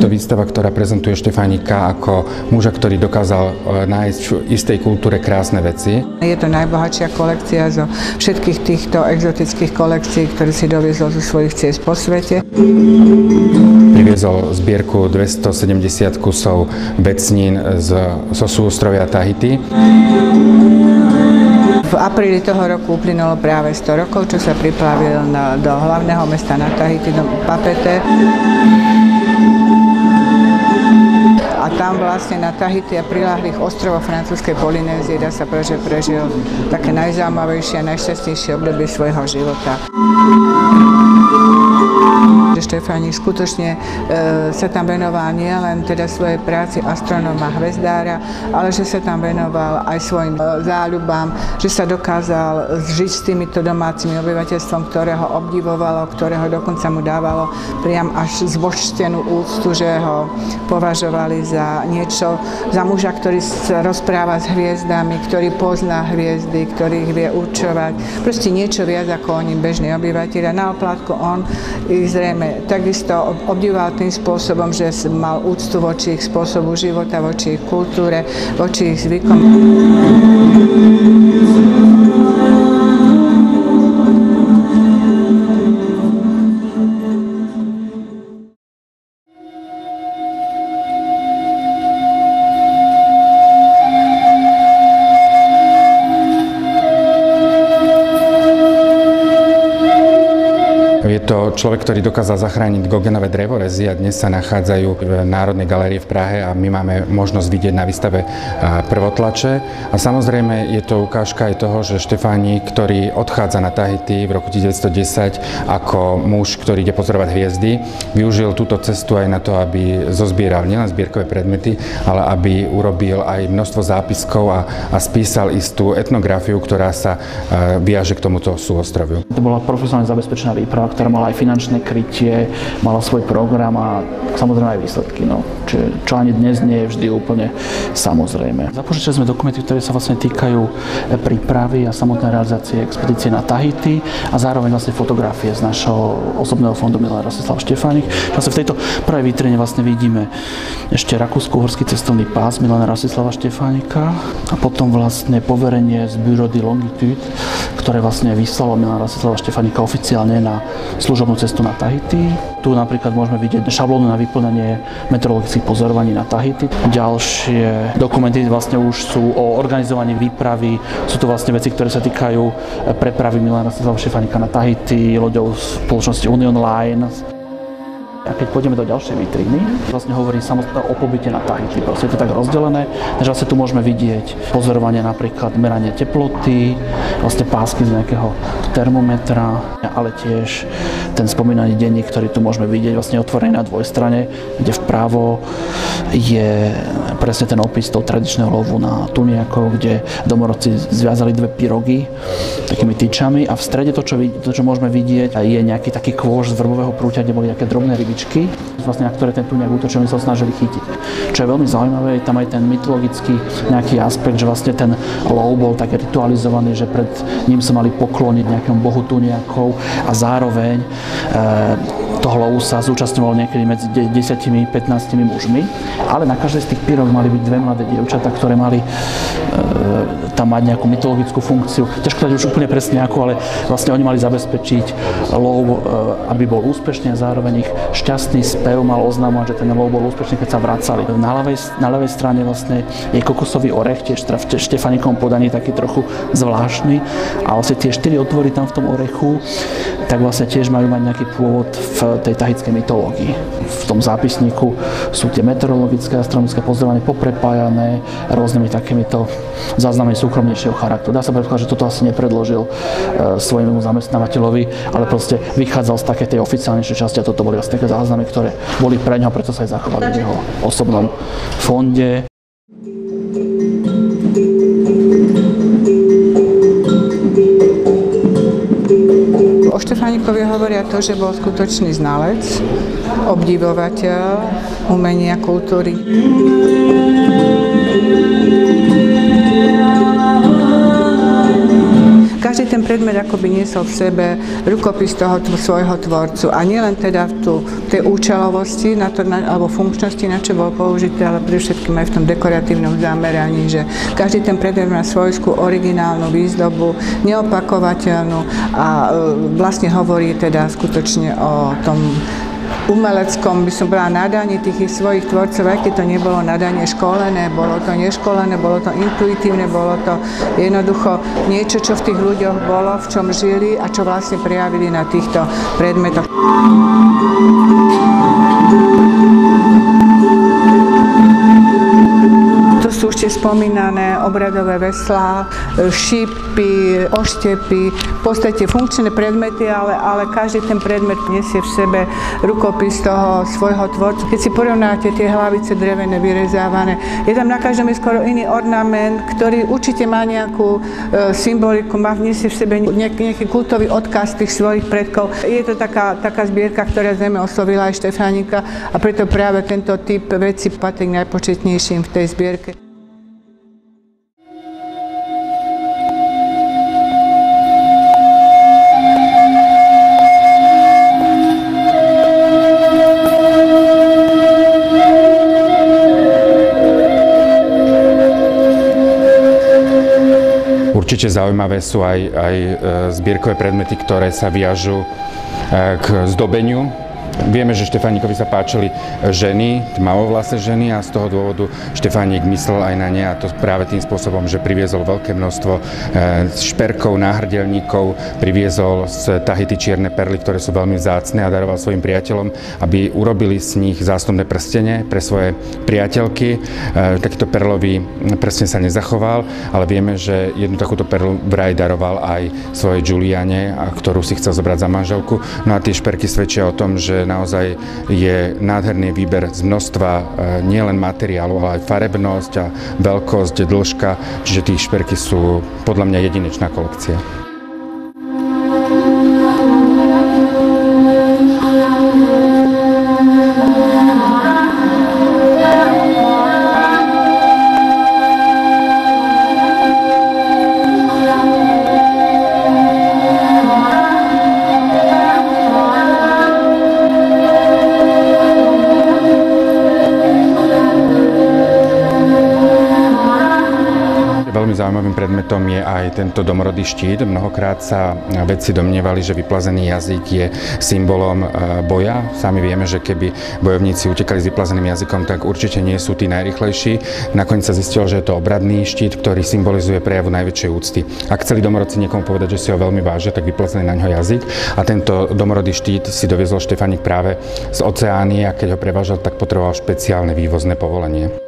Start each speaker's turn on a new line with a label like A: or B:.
A: Výstava, ktorá prezentuje Štefánika ako muža, ktorý dokázal nájsť v istej kultúre krásne veci.
B: Je to najbohatšia kolekcia zo všetkých týchto exotických kolekcií, ktoré si doviezol zo svojich ciest po svete.
A: Priviezol zbierku 270 kusov becnín zo súostrovia Tahiti.
B: V apríli toho roku uplynulo práve 100 rokov, čo sa priplavil do hlavného mesta na Tahiti, do Papeete. A tam vlastne na Tahiti a priľahlých ostrovoch francúzskej Polynézie dá sa povedať, že prežil také najzaujímavejšie a najšťastnejšie obdobie svojho života. Štefánik skutočne sa tam venoval nielen teda svojej práci astronóma hvezdára, ale že sa tam venoval aj svojim záľubám, že sa dokázal zžiť s týmito domácimi obyvateľstvom, ktoré ho obdivovalo, ktorého dokonca mu dávalo priam až zbožstenú úctu, že ho považovali za niečo, za muža, ktorý sa rozpráva s hviezdami, ktorý pozná hviezdy, ktorý ich vie určovať. Proste niečo viac ako oni bežní obyvateľia. Na oplátku on ich zrejme takisto obdivoval tým spôsobom, že mal úctu voči ich spôsobu života, voči ich kultúre, voči ich zvykom.
A: Je to človek, ktorý dokázal zachrániť Gogenové drevorezy a dnes sa nachádzajú v Národnej galérii v Prahe a my máme možnosť vidieť na výstave prvotlače. A samozrejme je to ukážka aj toho, že Štefánik, ktorý odchádza na Tahiti v roku 1910 ako muž, ktorý ide pozorovať hviezdy, využil túto cestu aj na to, aby zozbieral nielen zbierkové predmety, ale aby urobil aj množstvo zápiskov a spísal istú etnografiu, ktorá sa viaže k tomuto súostroviu.
C: To bola profesionálne zabezpečená výprava, ktorá mala aj finančné krytie, mala svoj program a samozrejme aj výsledky. No. Čo ani dnes nie je vždy úplne samozrejme. Zapožičali sme dokumenty, ktoré sa vlastne týkajú prípravy a samotnej realizácie expedície na Tahiti a zároveň vlastne fotografie z našho osobného fondu Milan Rostislav Štefánik. Vlastne v tejto prvej vitrine vlastne vidíme ešte rakúsko-uhorský cestovný pás Milana Rostislava Štefánika a potom vlastne poverenie z Bureau de Longitude, ktoré vlastne vyslalo Milana Rostislava Štefánika oficiálne na služobnú cestu na Tahiti. Tu napríklad môžeme vidieť šablónu na vyplnenie meteorologických pozorovaní na Tahiti. Ďalšie dokumenty vlastne už sú o organizovaní výpravy. Sú to vlastne veci, ktoré sa týkajú prepravy Milana Rostislava Štefánika na Tahiti loďou spoločnosti Union Line. A keď pôjdeme do ďalšej vitríny, vlastne hovorí samotné o pobyte na Tahiti. Proste je to tak rozdelené, že vlastne tu môžeme vidieť pozorovanie napríklad meranie teploty, vlastne pásky z nejakého termometra, ale tiež ten spomínaný denník, ktorý tu môžeme vidieť, vlastne otvorený na dvojstrane, kde vpravo je presne ten opis toho tradičného lovu na tuniakov, kde domorodci zviazali dve pyrogy takými tyčami a v strede to, čo môžeme vidieť, je nejaký taký kôž z vrbového prúťa, kde boli nejaké drobné rybičky, vlastne na ktoré ten tuniak útočil, sa snažili chytiť. Čo je veľmi zaujímavé, je tam aj ten mytologický nejaký aspekt, že vlastne ten lov bol tak ritualizovaný, že pred ním sa mali pokloniť nejakému bohu tuniakov a zároveň toho lovu sa zúčastňovalo niekedy medzi 10-15 mužmi, ale na každej z tých pyrov mali byť dve mladé dievčatá, ktoré mali tam mať nejakú mytologickú funkciu. Ťažko povedať už úplne presne ako, ale vlastne oni mali zabezpečiť lov, aby bol úspešný a zároveň ich šťastný spev mal oznamovať, že ten lov bol úspešný, keď sa vracali. Na ľavej strane vlastne je kokosový orech, tiež v Štefánikovom podaní taký trochu zvláštny a vlastne tie 4 otvory tam v tom orechu, tak vlastne tiež majú mať nejaký pôvod v tej tahitskej mytológii. V tom zápisníku sú tie meteorologické a astronomické pozorovanie poprepájané rôznymi takýmito záznamami súkromnejšieho charakteru. Dá sa predpokladať, že toto asi nepredložil svojmu zamestnávateľovi, ale proste vychádzal z také tej oficiálnejšej časti a toto boli asi také záznamy, ktoré boli pre ňoho, preto sa aj zachovali v jeho osobnom fonde. O
B: Štefánikovi hovoria to, že bol skutočný znalec, obdivovateľ umenia, kultúry. Každý ten predmet akoby niesol v sebe rukopis toho svojho tvorcu. A nielen teda v tej účelovosti alebo funkčnosti, na čo bol použitý, ale predovšetkým aj v tom dekoratívnom zameraní, že každý ten predmet má svojskú originálnu výzdobu, neopakovateľnú a vlastne hovorí teda skutočne o tom umeleckom, by som bola, nadaní tých svojich tvorcov, aj keď to nebolo nadanie školené, bolo to neškolené, bolo to intuitívne, bolo to jednoducho niečo, čo v tých ľuďoch bolo, v čom žili a čo vlastne prejavili na týchto predmetoch. To sú ešte spomínané obradové veslá, šípy, oštepy, v podstate funkčné predmety, ale každý ten predmet nesie v sebe rukopis toho svojho tvorcu. Keď si porovnáte tie hlavice drevené, vyrezávané, je tam na každom skoro iný ornament, ktorý určite má nejakú symboliku, nesie v sebe nejaký kultový odkaz tých svojich predkov. Je to taká zbierka, ktorá zrejme oslovila aj Štefánika a preto práve tento typ vecí patrí k najpočetnejším v tej zbierke.
A: Určite zaujímavé sú aj zbierkové predmety, ktoré sa viažú k zdobeniu. Vieme, že Štefánikovi sa páčili ženy, tmavovlasé ženy a z toho dôvodu Štefánik myslel aj na ne a to práve tým spôsobom, že priviezol veľké množstvo šperkov, náhrdelníkov, priviezol z Tahiti čierne perly, ktoré sú veľmi vzácne a daroval svojim priateľom, aby urobili z nich zástupné prstene pre svoje priateľky. Takýto perlový prsteň sa nezachoval, ale vieme, že jednu takúto perlu vraj daroval aj svojej Juliane, ktorú si chcel zobrať za manželku. No a tie šperky svedčia o tom, že naozaj je nádherný výber z množstva nielen materiálu, ale aj farebnosť a veľkosť, dĺžka, čiže tie šperky sú podľa mňa jedinečná kolekcia. Veľmi zaujímavým predmetom je aj tento domorodý štít. Mnohokrát sa vedci domnievali, že vyplazený jazyk je symbolom boja. Sami vieme, že keby bojovníci utekali s vyplazeným jazykom, tak určite nie sú tí najrýchlejší. Nakoniec sa zistilo, že je to obradný štít, ktorý symbolizuje prejavu najväčšej úcty. Ak chceli domorodci niekomu povedať, že si ho veľmi vážia, tak vyplazený na ňo jazyk. A tento domorodý štít si doviezol Štefánik práve z Oceánie a keď ho prevážal, tak potreboval špeciálne vývozné povolenie.